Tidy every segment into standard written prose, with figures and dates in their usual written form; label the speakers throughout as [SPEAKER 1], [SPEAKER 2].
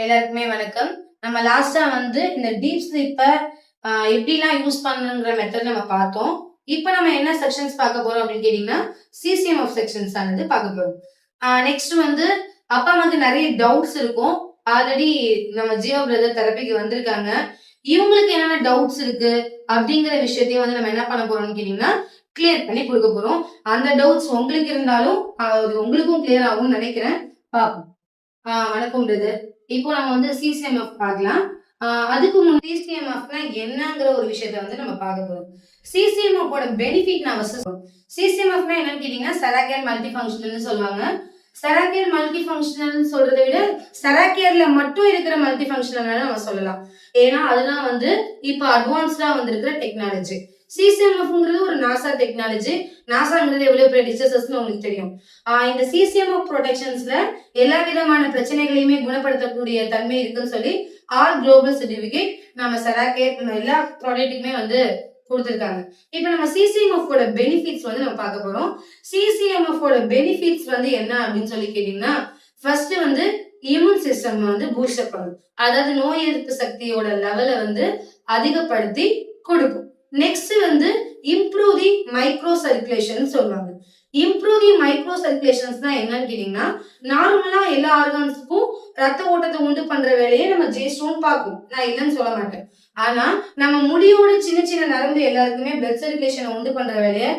[SPEAKER 1] எல்லாருக்குமே வணக்கம். நம்ம லாஸ்ட்டா வந்து இந்த டீப் ஸ்லீப்ப எப்படிலாம் யூஸ் பண்ணணுங்கிற மெத்தட் நம்ம பார்த்தோம். இப்ப நம்ம என்ன செக்ஷன்ஸ் பார்க்க போறோம் அப்படின்னு கேட்டீங்கன்னா, சிசிஎம்எஃப் செக்ஷன்ஸ் ஆனது பார்க்க போறோம். நெக்ஸ்ட் வந்து அப்பா அம்மாக்கு நெறைய டவுட்ஸ் இருக்கும். ஆல்ரெடி நம்ம ஜியோ பிரதர் தெரபிக்கு வந்திருக்காங்க. இவங்களுக்கு என்னென்ன டவுட்ஸ் இருக்கு அப்படிங்கிற விஷயத்தையும் வந்து நம்ம என்ன பண்ண போறோம்னு கேட்டீங்கன்னா, கிளியர் பண்ணி குடுக்க போறோம். அந்த டவுட்ஸ் உங்களுக்கு இருந்தாலும் அது உங்களுக்கும் கிளியர் ஆகும்னு நெனைக்கிறேன். பார்ப்போம். வணக்கம் பிரதர். இப்போ நம்ம வந்து சிசிஎம்எஃப் பார்க்கலாம். அதுக்கு முன் சிசிஎம்எஃப்னா என்னங்கிற ஒரு விஷயத்த வந்து நம்ம பார்க்க போறோம். சிசிஎம்எஃப்போட பெனிஃபிட் நான் ஃபர்ஸ்ட் சொல்றேன். சிசிஎம்எஃப்னா என்னன்னு கேட்டீங்கன்னா, செராக்கியல் மல்டி ஃபங்க்ஷனல்னு சொல்லுவாங்க. செராக்கியல் மல்டி ஃபங்க்ஷனல்னு சொல்றத விட, செராக்கியர்ல மட்டும் இருக்கிற மல்டி ஃபங்க்ஷனல் நம்ம சொல்லலாம். ஏன்னா, அதெல்லாம் வந்து இப்ப அட்வான்ஸ்டா வந்திருக்கிற டெக்னாலஜி. சிசிஎம்எஃப்ங்கிறது ஒரு நாசா டெக்னாலஜி. நாசாங்கிறது எவ்வளவு பெரிய டிசஸ்டர்ஸ்னு உங்களுக்கு தெரியும். இந்த சிசிஎம்எஃப் ப்ரொடெக்ஷன்ஸ்ல எல்லா விதமான பிரச்சனைகளையுமே குணப்படுத்தக்கூடிய தன்மை இருக்குன்னு சொல்லி ஆல் குளோபல் சர்டிபிகேட் நம்ம செராகேட் எல்லா ப்ராடக்ட்டுக்குமே வந்து கொடுத்துருக்காங்க. இப்ப நம்ம சிசிஎம்எஃப் ஓட பெனிஃபிட்ஸ் வந்து நம்ம பார்க்க போறோம். சிசிஎம்எஃப் ஓட பெனிஃபிட்ஸ் வந்து என்ன அப்படின்னு சொல்லி கேட்டீங்கன்னா, ஃபர்ஸ்ட் வந்து இம்யூன் சிஸ்டம் வந்து பூஸ்ட் அப் பண்ணும். அதாவது நோய் எதிர்ப்பு சக்தியோட லெவல வந்து அதிகப்படுத்தி கொடுக்கும். நெக்ஸ்ட் வந்து இம்ப்ரூவ் தி மைக்ரோ சர்க்குலேஷன் சொல்லுவாங்க. இம்ப்ரூவ் தி மைக்ரோ சர்க்குலேஷன்ஸ்னா என்னன்னு கேட்டீங்கன்னா, நார்மலா எல்லா ஆர்கான்ஸ்க்கும் ரத்த ஓட்டத்தை உண்டு பண்ற வேலையை நம்ம ஜேஸ்டோன் பார்க்கும். நான் இல்லைன்னு சொல்ல மாட்டேன். ஆனா நம்ம முடியோட சின்ன சின்ன நரம்பு எல்லாருக்குமே பிளட் சர்க்குலேஷனை உண்டு பண்ற வேலையை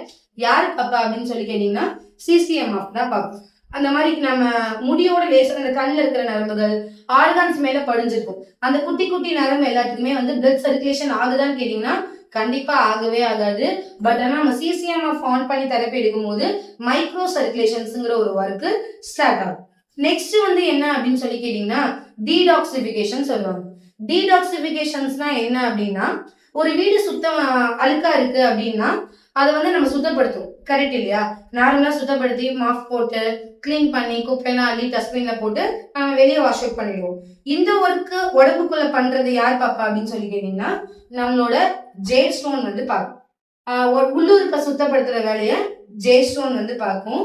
[SPEAKER 1] யாரு பாப்பா அப்படின்னு சொல்லி கேட்டீங்கன்னா, சிசிஎம்எஃப் தான் பார்க்கும். அந்த மாதிரி நம்ம முடியோட லேசர் அந்த கண்ணில் இருக்கிற நரம்புகள் ஆர்கான்ஸ் மேல படிஞ்சிருக்கும். அந்த குட்டி குட்டி நரம்பு எல்லாத்துக்குமே வந்து பிளட் சர்க்குலேஷன் ஆகுதான்னு கேட்டீங்கன்னா, கண்டிப்பா ஆகவே ஆகாது. பட் ஆனா நம்ம சிசிஎம்எஃப் ஆன் பண்ணி தெரப்பி எடுக்கும்போது மைக்ரோ சர்க்குலேஷன்ஸ்ங்கிற ஒரு ஒர்க் ஸ்டார்ட் ஆகும். நெக்ஸ்ட் வந்து என்ன அப்படின்னு சொல்லி கேட்டீங்கன்னா, டீடாக்சிபிகேஷன் சொல்லுவாங்க. டீடாக்சிபிகேஷன்ஸ்னா என்ன அப்படின்னா, ஒரு வீடு சுத்தம் அழுக்கா இருக்கு அப்படின்னா அதை வந்து நம்ம சுத்தப்படுத்தும். கரெக்ட் இல்லையா? நார்மலா சுத்தப்படுத்தி மாஃப் போட்டு கிளீன் பண்ணி குப்பைலாம் அள்ளி டஸ்ட்பின்ல போட்டு நம்ம வெளியே வாஷ் அவுட் பண்ணிடுவோம். இந்த ஒர்க்கு உடம்புக்குள்ள பண்றது யார் பாப்பா அப்படின்னு சொல்லி கேட்டீங்கன்னா, நம்மளோட ஜேட் ஸ்டோன் வந்து பார்க்கும். உள்ளூருக்க சுத்தப்படுத்துற வேலையை ஜேட் ஸ்டோன் வந்து பார்க்கும்.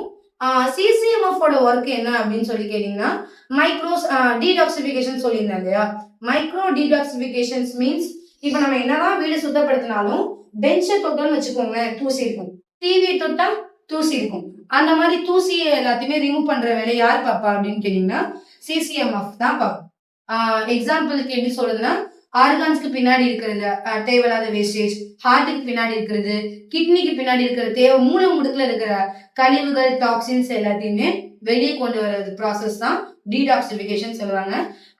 [SPEAKER 1] சிசிஎம்எஃப் ஓட ஒர்க் என்ன அப்படின்னு சொல்லி கேட்டீங்கன்னா, மைக்ரோஸ் டீடாக்சிபிகேஷன் சொல்லியிருந்தேன் இல்லையா? மைக்ரோ டீடாக்சிபிகேஷன்ஸ் மீன்ஸ் இப்ப நம்ம என்னதான் வீடு சுத்தப்படுத்தினாலும் பெஞ்சை தொட்டோம்னு வச்சுக்கோங்களேன், தூசி இருக்கும். டிவி தொட்டா தூசி இருக்கும். அந்த மாதிரி தூசியை எல்லாத்தையுமே ரிமூவ் பண்ற வேலை யார் பாப்பா அப்படின்னு கேட்டீங்கன்னா, சிசிஎம்எஃப் தான் பார்க்கும். எக்ஸாம்பிளுக்கு எப்படி சொல்றதுன்னா, ஆர்கான்ஸ்க்கு பின்னாடி இருக்கிறது தேவையில்லாத வேஸ்டேஜ், ஹார்ட்டுக்கு பின்னாடி இருக்கிறது, கிட்னிக்கு பின்னாடி இருக்கிற மூளை முடுக்குல இருக்கிற கழிவுகள், டாக்ஸின்ஸ் எல்லாத்தையுமே வெளியே கொண்டு வர்றது ப்ராசஸ் தான் டீடாக்சிபிகேஷன் சொல்லுவாங்க.